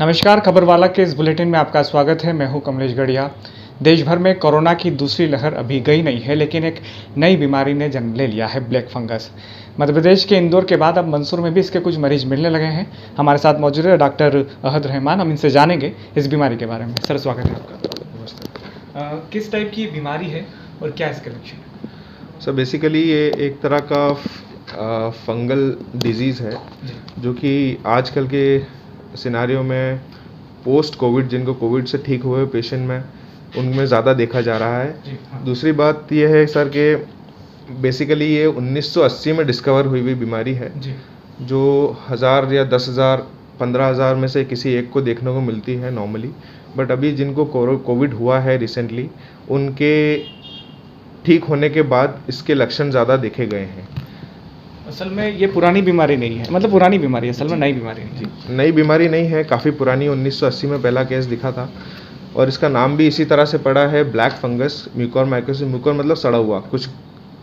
नमस्कार, खबरवाला के इस बुलेटिन में आपका स्वागत है। मैं हूं कमलेश गढ़िया। देश भर में कोरोना की दूसरी लहर अभी गई नहीं है, लेकिन एक नई बीमारी ने जन्म ले लिया है, ब्लैक फंगस। मध्य प्रदेश के इंदौर के बाद अब मंसूर में भी इसके कुछ मरीज मिलने लगे हैं। हमारे साथ मौजूद है डॉक्टर अहद रहमान। हम इनसे जानेंगे इस बीमारी के बारे में। सर, स्वागत है आपका। नमस्ते। किस टाइप की बीमारी है और क्या इसके लक्षण है? सर, बेसिकली ये एक तरह का फंगल डिजीज़ है जो कि आजकल के सिनारियों में पोस्ट कोविड, जिनको कोविड से ठीक हुए पेशेंट में उनमें ज़्यादा देखा जा रहा है। हाँ। दूसरी बात ये है सर कि बेसिकली ये 1980 में डिस्कवर हुई हुई बीमारी है जी। जो 1000 या 10,000 15,000 में से किसी एक को देखने को मिलती है नॉर्मली। बट अभी जिनको कोविड हुआ है रिसेंटली, उनके ठीक होने के बाद इसके लक्षण ज़्यादा देखे गए हैं। असल में ये पुरानी बीमारी नहीं है, मतलब पुरानी बीमारी है, असल में नई बीमारी नहीं है। नई बीमारी नहीं है, काफ़ी पुरानी। 1980 में पहला केस दिखा था और इसका नाम भी इसी तरह से पड़ा है, ब्लैक फंगस म्यूकोरमाइकोसिस। म्यूकोर मतलब सड़ा हुआ, कुछ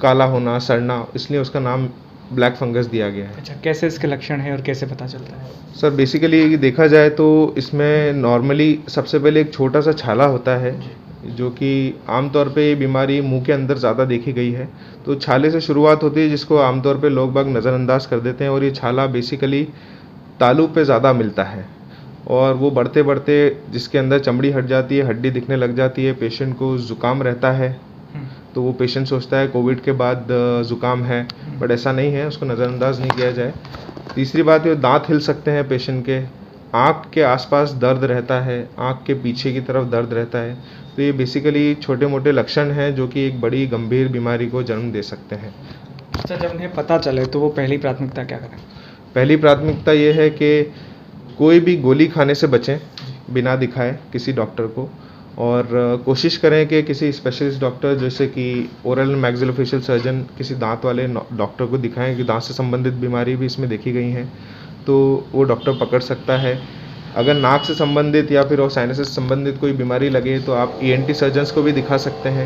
काला होना, सड़ना, इसलिए उसका नाम ब्लैक फंगस दिया गया है। अच्छा, कैसे इसके लक्षण हैं और कैसे पता चलता है? सर, बेसिकली देखा जाए तो इसमें नॉर्मली सबसे पहले एक छोटा सा छाला होता है जो कि आमतौर पे ये बीमारी मुंह के अंदर ज़्यादा देखी गई है। तो छाले से शुरुआत होती है, जिसको आमतौर पे लोग बाग नज़रअंदाज कर देते हैं, और ये छाला बेसिकली तालू पे ज़्यादा मिलता है और वो बढ़ते बढ़ते जिसके अंदर चमड़ी हट जाती है, हड्डी दिखने लग जाती है, पेशेंट को ज़ुकाम रहता है। तो वो पेशेंट सोचता है कोविड के बाद ज़ुकाम है, बट ऐसा नहीं है, उसको नज़रअंदाज नहीं किया जाए। तीसरी बात, ये दांत हिल सकते हैं पेशेंट के, आँख के आसपास दर्द रहता है, आँख के पीछे की तरफ दर्द रहता है। तो ये बेसिकली छोटे मोटे लक्षण हैं जो कि एक बड़ी गंभीर बीमारी को जन्म दे सकते हैं। अच्छा, जब उन्हें पता चले तो वो पहली प्राथमिकता क्या करें? पहली प्राथमिकता ये है कि कोई भी गोली खाने से बचें बिना दिखाए किसी डॉक्टर को, और कोशिश करें कि किसी स्पेशलिस्ट डॉक्टर जैसे कि ओरल मैक्सिलोफेशियल सर्जन, किसी दांत वाले डॉक्टर को दिखाएं कि दांत से संबंधित बीमारी भी इसमें देखी गई हैं, तो वो डॉक्टर पकड़ सकता है। अगर नाक से संबंधित या फिर और साइनस से संबंधित कोई बीमारी लगे तो आप ENT सर्जन्स को भी दिखा सकते हैं।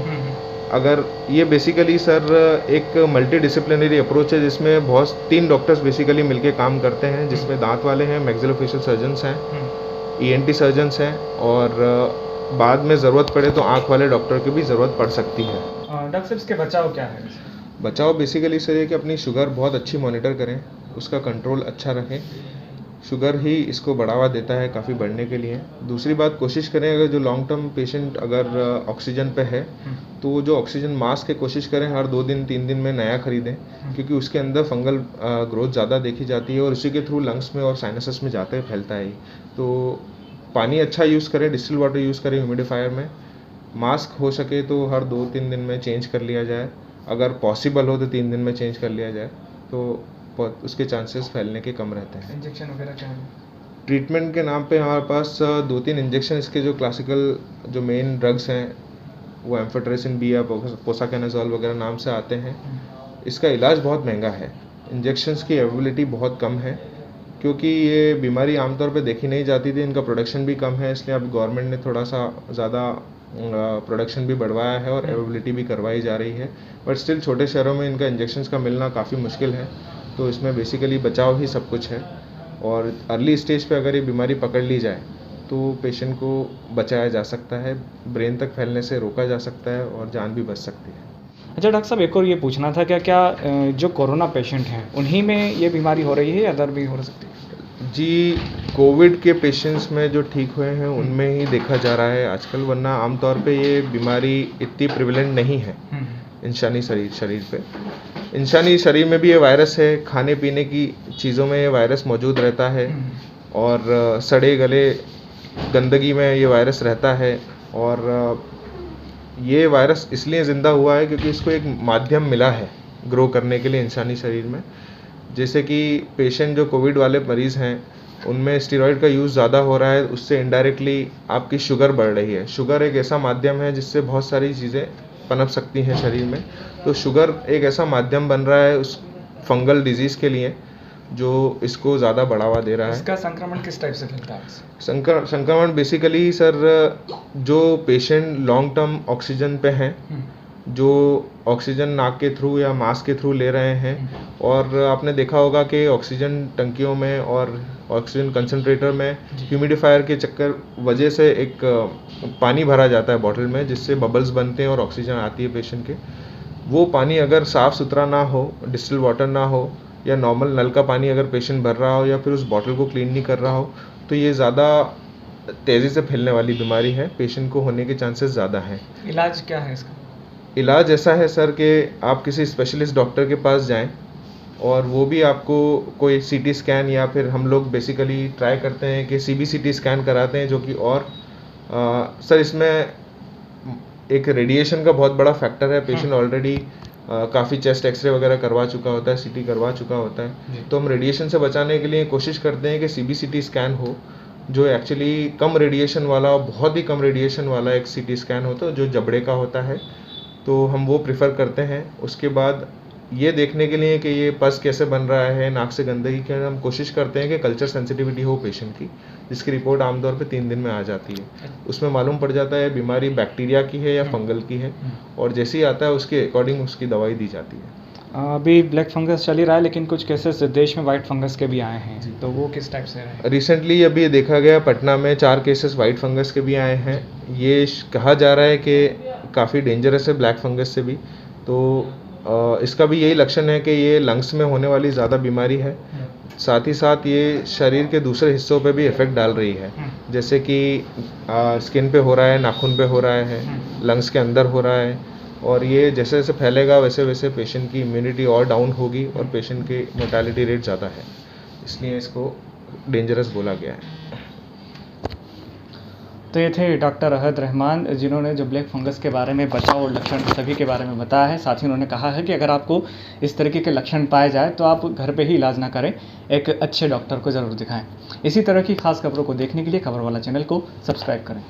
अगर ये बेसिकली सर एक मल्टी डिसिप्लिनरी अप्रोच है जिसमें बहुत 3 डॉक्टर्स बेसिकली मिलके काम करते हैं, जिसमें दांत वाले हैं, मैक्सिलोफेशियल सर्जन्स हैं, ENT सर्जन्स हैं, और बाद में ज़रूरत पड़े तो आँख वाले डॉक्टर की भी ज़रूरत पड़ सकती है। डॉक्टर साहब, इसके बचाव क्या है? बचाव बेसिकली सर ये कि अपनी शुगर बहुत अच्छी मॉनिटर करें, उसका कंट्रोल अच्छा रखें। शुगर ही इसको बढ़ावा देता है काफ़ी बढ़ने के लिए। दूसरी बात, कोशिश करें अगर जो लॉन्ग टर्म पेशेंट अगर ऑक्सीजन पे है तो वो जो ऑक्सीजन मास्क है कोशिश करें हर 2 दिन 3 दिन में नया खरीदें, क्योंकि उसके अंदर फंगल ग्रोथ ज़्यादा देखी जाती है और उसी के थ्रू लंग्स में और साइनसेस में जाते हुए फैलता है। तो पानी अच्छा यूज़ करें, डिस्टिल वाटर यूज़ करें ह्यूमिडिफायर में। मास्क हो सके तो हर 2-3 दिन में चेंज कर लिया जाए, अगर पॉसिबल हो तो 3 दिन में चेंज कर लिया जाए, तो उसके चांसेस फैलने के कम रहते हैं। इंजेक्शन वगैरह क्या है? ट्रीटमेंट के नाम पे हमारे पास 2-3 इंजेक्शन इसके जो क्लासिकल जो मेन ड्रग्स हैं वो एम्फोटेरेसिन बी या पोसाकेनाजोल वगैरह नाम से आते हैं। इसका इलाज बहुत महंगा है, इंजेक्शंस की अवेलेबिलिटी बहुत कम है, क्योंकि ये बीमारी आमतौर पे देखी नहीं जाती थी, इनका प्रोडक्शन भी कम है, इसलिए अब गवर्नमेंट ने थोड़ा सा ज़्यादा प्रोडक्शन भी बढ़वाया है और अवेलेबिलिटी भी करवाई जा रही है। बट स्टिल छोटे शहरों में इनका इंजेक्शंस का मिलना काफ़ी मुश्किल है, तो इसमें बेसिकली बचाव ही सब कुछ है। और अर्ली स्टेज पे अगर ये बीमारी पकड़ ली जाए तो पेशेंट को बचाया जा सकता है, ब्रेन तक फैलने से रोका जा सकता है और जान भी बच सकती है। अच्छा डॉक्टर साहब, एक और ये पूछना था, क्या जो कोरोना पेशेंट हैं उन्हीं में ये बीमारी हो रही है या अदर भी हो सकती है? जी, कोविड के पेशेंट्स में जो ठीक हुए हैं उनमें ही देखा जा रहा है आजकल, वरना आमतौर पे ये बीमारी इतनी प्रिवेलेंट नहीं है इंसानी शरीर पे। इंसानी शरीर में भी ये वायरस है, खाने पीने की चीज़ों में ये वायरस मौजूद रहता है, और सड़े गले गंदगी में ये वायरस रहता है, और ये वायरस इसलिए ज़िंदा हुआ है क्योंकि इसको एक माध्यम मिला है ग्रो करने के लिए इंसानी शरीर में। जैसे कि पेशेंट जो कोविड वाले मरीज़ हैं उनमें स्टेरॉइड का यूज़ ज़्यादा हो रहा है, उससे इनडायरेक्टली आपकी शुगर बढ़ रही है। शुगर एक ऐसा माध्यम है जिससे बहुत सारी चीज़ें पनप सकती हैं शरीर में, तो शुगर एक ऐसा माध्यम बन रहा है उस फंगल डिजीज़ के लिए जो इसको ज़्यादा बढ़ावा दे रहा है। इसका संक्रमण किस टाइप से फैलता है? संक्रमण बेसिकली सर जो पेशेंट लॉन्ग टर्म ऑक्सीजन पे हैं जो ऑक्सीजन नाक के थ्रू या मास्क के थ्रू ले रहे हैं। और आपने देखा होगा कि ऑक्सीजन टंकियों में और ऑक्सीजन कंसंट्रेटर में ह्यूमिडिफायर के चक्कर वजह से एक पानी भरा जाता है बॉटल में, जिससे बबल्स बनते हैं और ऑक्सीजन आती है पेशेंट के। वो पानी अगर साफ़ सुथरा ना हो, डिस्टिल वाटर ना हो, या नॉर्मल नल का पानी अगर पेशेंट भर रहा हो या फिर उस बॉटल को क्लीन नहीं कर रहा हो, तो ये ज़्यादा तेज़ी से फैलने वाली बीमारी है, पेशेंट को होने के चांसेस ज़्यादा हैं। इलाज क्या है इसका? इलाज ऐसा है सर कि आप किसी स्पेशलिस्ट डॉक्टर के पास जाएं और वो भी आपको कोई सीटी स्कैन, या फिर हम लोग बेसिकली ट्राई करते हैं कि सीबीसीटी स्कैन कराते हैं, जो कि और सर इसमें एक रेडिएशन का बहुत बड़ा फैक्टर है। पेशेंट ऑलरेडी काफ़ी चेस्ट एक्सरे वगैरह करवा चुका होता है, सीटी करवा चुका होता है, तो हम रेडिएशन से बचाने के लिए कोशिश करते हैं कि सीबीसीटी स्कैन हो, जो एक्चुअली कम रेडिएशन वाला, बहुत ही कम रेडिएशन वाला एक सीटी स्कैन होता है, जो जबड़े का होता है, तो हम वो प्रिफ़र करते हैं। उसके बाद ये देखने के लिए कि ये पस कैसे बन रहा है, नाक से गंदगी के, हम कोशिश करते हैं कि कल्चर सेंसिटिविटी हो पेशेंट की, जिसकी रिपोर्ट आमतौर पे 3 दिन में आ जाती है। उसमें मालूम पड़ जाता है बीमारी बैक्टीरिया की है या फंगल की है, और जैसे ही आता है उसके अकॉर्डिंग उसकी दवाई दी जाती है। अभी ब्लैक फंगस चल ही रहा है, लेकिन कुछ केसेस देश में वाइट फंगस के भी आए हैं, तो वो किस टाइप से रहे? रिसेंटली अभी देखा गया पटना में 4 केसेस वाइट फंगस के भी आए हैं। ये कहा जा रहा है कि काफ़ी डेंजरस है ब्लैक फंगस से भी, तो इसका भी यही लक्षण है कि ये लंग्स में होने वाली ज़्यादा बीमारी है। साथ ही साथ ये शरीर के दूसरे हिस्सों पे भी इफ़ेक्ट डाल रही है, जैसे कि स्किन पे हो रहा है, नाखून पे हो रहा है, लंग्स के अंदर हो रहा है, और ये जैसे जैसे फैलेगा वैसे वैसे पेशेंट की इम्यूनिटी और डाउन होगी और पेशेंट की मोर्टालिटी रेट ज़्यादा है, इसलिए इसको डेंजरस बोला गया है। तो ये थे डॉक्टर अहद रहमान, जिन्होंने जो ब्लैक फंगस के बारे में, बचाव और लक्षण सभी के बारे में बताया है। साथ ही उन्होंने कहा है कि अगर आपको इस तरीके के लक्षण पाए जाए तो आप घर पे ही इलाज ना करें, एक अच्छे डॉक्टर को ज़रूर दिखाएं। इसी तरह की खास खबरों को देखने के लिए खबर वाला चैनल को सब्सक्राइब करें।